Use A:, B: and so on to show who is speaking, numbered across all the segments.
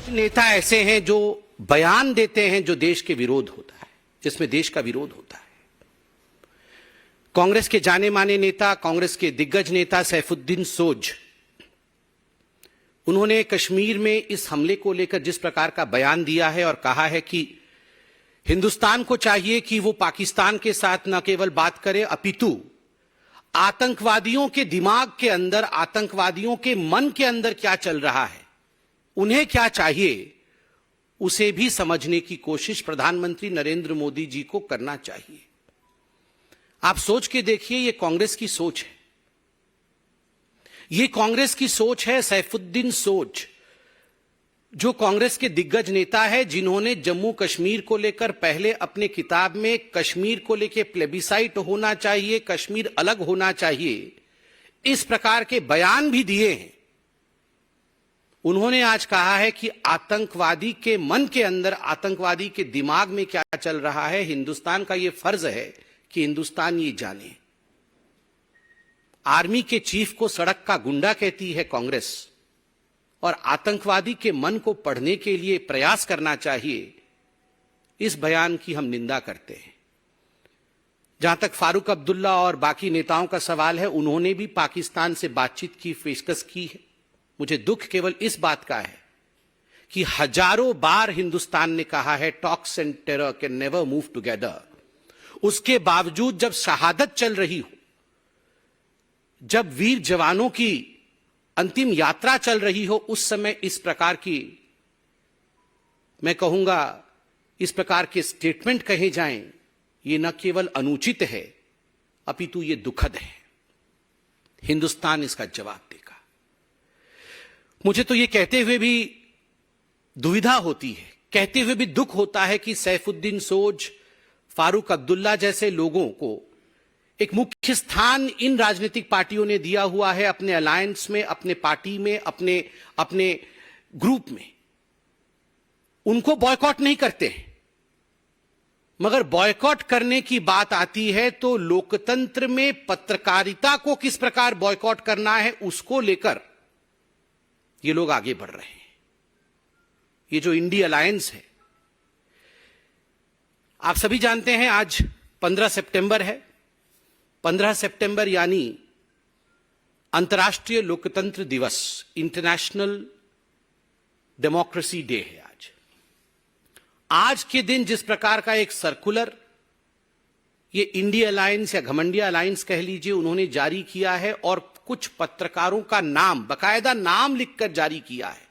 A: नेता ऐसे हैं जो बयान देते हैं जो देश के विरोध होता है, जिसमें देश का विरोध होता है। कांग्रेस के जाने माने नेता, कांग्रेस के दिग्गज नेता सैफुद्दीन सोज, उन्होंने कश्मीर में इस हमले को लेकर जिस प्रकार का बयान दिया है और कहा है कि हिंदुस्तान को चाहिए कि वो पाकिस्तान के साथ न केवल बात करे अपितु आतंकवादियों के दिमाग के अंदर, आतंकवादियों के मन के अंदर क्या चल रहा है, उन्हें क्या चाहिए, उसे भी समझने की कोशिश प्रधानमंत्री नरेंद्र मोदी जी को करना चाहिए। आप सोच के देखिए, ये कांग्रेस की सोच है, ये कांग्रेस की सोच है। सैफुद्दीन सोज जो कांग्रेस के दिग्गज नेता है, जिन्होंने जम्मू कश्मीर को लेकर पहले अपने किताब में कश्मीर को लेकर प्लेबिसाइट होना चाहिए, कश्मीर अलग होना चाहिए, इस प्रकार के बयान भी दिए हैं। उन्होंने आज कहा है कि आतंकवादी के मन के अंदर, आतंकवादी के दिमाग में क्या चल रहा है, हिंदुस्तान का यह फर्ज है कि हिंदुस्तान ये जाने। आर्मी के चीफ को सड़क का गुंडा कहती है कांग्रेस, और आतंकवादी के मन को पढ़ने के लिए प्रयास करना चाहिए, इस बयान की हम निंदा करते हैं। जहां तक फारूक अब्दुल्ला और बाकी नेताओं का सवाल है, उन्होंने भी पाकिस्तान से बातचीत की पेशकश की है। मुझे दुख केवल इस बात का है कि हजारों बार हिंदुस्तान ने कहा है talks and terror can never move together, उसके बावजूद जब शहादत चल रही हो, जब वीर जवानों की अंतिम यात्रा चल रही हो, उस समय इस प्रकार की, मैं कहूंगा, इस प्रकार के स्टेटमेंट कहे जाएं, ये न केवल अनुचित है अपितु ये दुखद है। हिंदुस्तान इसका जवाब देगा। मुझे तो ये कहते हुए भी दुविधा होती है, कहते हुए भी दुख होता है कि सैफुद्दीन सोज, फारूक अब्दुल्ला जैसे लोगों को एक मुख्य स्थान इन राजनीतिक पार्टियों ने दिया हुआ है, अपने अलायंस में, अपने पार्टी में, अपने ग्रुप में। उनको बॉयकॉट नहीं करते हैं, मगर बॉयकॉट करने की बात आती है तो लोकतंत्र में पत्रकारिता को किस प्रकार बॉयकॉट करना है, उसको लेकर ये लोग आगे बढ़ रहे हैं। ये जो इंडी अलायंस है, आप सभी जानते हैं आज 15 सितंबर है। 15 सितंबर यानी अंतर्राष्ट्रीय लोकतंत्र दिवस, इंटरनेशनल डेमोक्रेसी डे है आज। आज के दिन जिस प्रकार का एक सर्कुलर ये इंडिया अलायंस या घमंडिया अलायंस कह लीजिए, उन्होंने जारी किया है और कुछ पत्रकारों का नाम, बकायदा नाम लिखकर जारी किया है।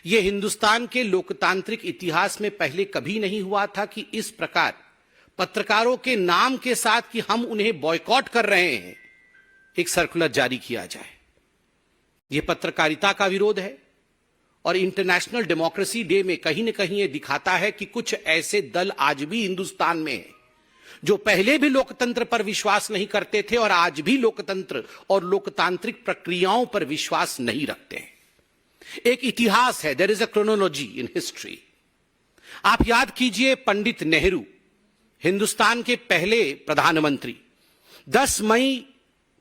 A: यह हिंदुस्तान के लोकतांत्रिक इतिहास में पहले कभी नहीं हुआ था कि इस प्रकार पत्रकारों के नाम के साथ कि हम उन्हें बॉयकॉट कर रहे हैं, एक सर्कुलर जारी किया जाए। यह पत्रकारिता का विरोध है और इंटरनेशनल डेमोक्रेसी डे में कहीं न कहीं यह दिखाता है कि कुछ ऐसे दल आज भी हिंदुस्तान में हैं जो पहले भी लोकतंत्र पर विश्वास नहीं करते थे और आज भी लोकतंत्र और लोकतांत्रिक प्रक्रियाओं पर विश्वास नहीं रखते हैं। एक इतिहास है, there is a chronology in history. आप याद कीजिए, पंडित नेहरू हिंदुस्तान के पहले प्रधानमंत्री, 10 मई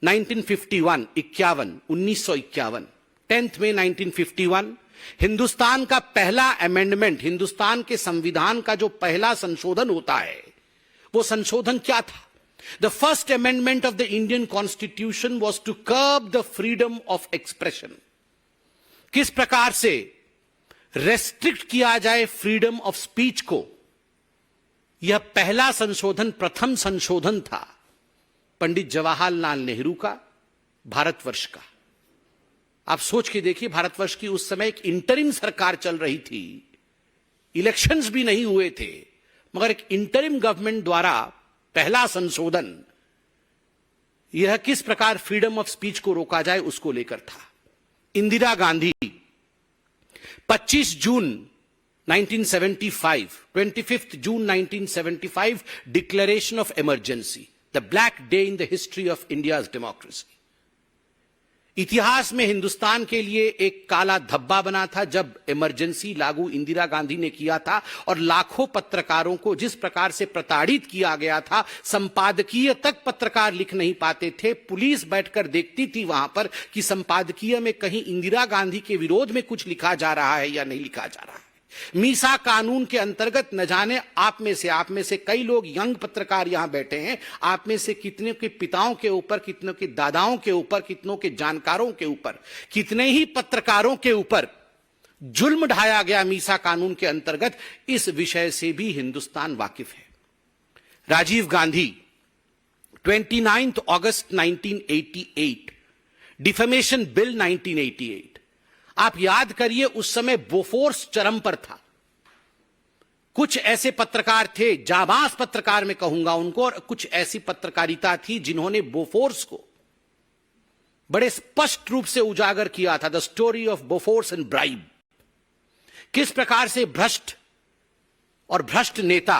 A: 1951, 1951, 10 मई 1951, हिंदुस्तान का पहला अमेंडमेंट, हिंदुस्तान के संविधान का जो पहला संशोधन होता है, वो संशोधन क्या था? The first amendment of the Indian constitution was to curb the freedom of expression. किस प्रकार से रेस्ट्रिक्ट किया जाए फ्रीडम ऑफ स्पीच को, यह पहला संशोधन, प्रथम संशोधन था पंडित जवाहरलाल नेहरू का, भारतवर्ष का। आप सोच के देखिए, भारतवर्ष की उस समय एक इंटरिम सरकार चल रही थी, इलेक्शंस भी नहीं हुए थे, मगर एक इंटरिम गवर्नमेंट द्वारा पहला संशोधन, यह किस प्रकार फ्रीडम ऑफ स्पीच को रोका जाए उसको लेकर था। इंदिरा गांधी 25 जून 1975, 25th June 1975, Declaration of Emergency, the black day in the history of India's democracy. इतिहास में हिंदुस्तान के लिए एक काला धब्बा बना था जब इमरजेंसी लागू इंदिरा गांधी ने किया था और लाखों पत्रकारों को जिस प्रकार से प्रताड़ित किया गया था, संपादकीय तक पत्रकार लिख नहीं पाते थे। पुलिस बैठकर देखती थी वहां पर कि संपादकीय में कहीं इंदिरा गांधी के विरोध में कुछ लिखा जा रहा है या नहीं लिखा जा रहा है। मीसा कानून के अंतर्गत न जाने आप में से कई लोग यंग पत्रकार यहां बैठे हैं, आप में से कितने के पिताओं के ऊपर, कितनों के दादाओं के ऊपर, कितनों के जानकारों के ऊपर, कितने ही पत्रकारों के ऊपर जुल्म ढाया गया मीसा कानून के अंतर्गत। इस विषय से भी हिंदुस्तान वाकिफ है। राजीव गांधी 29 अगस्त 1988, डिफेमेशन बिल 1988, आप याद करिए उस समय बोफोर्स चरम पर था। कुछ ऐसे पत्रकार थे, जाबाज पत्रकार मैं कहूंगा उनको, और कुछ ऐसी पत्रकारिता थी जिन्होंने बोफोर्स को बड़े स्पष्ट रूप से उजागर किया था। The story of Bofors and bribe, किस प्रकार से भ्रष्ट और भ्रष्ट नेता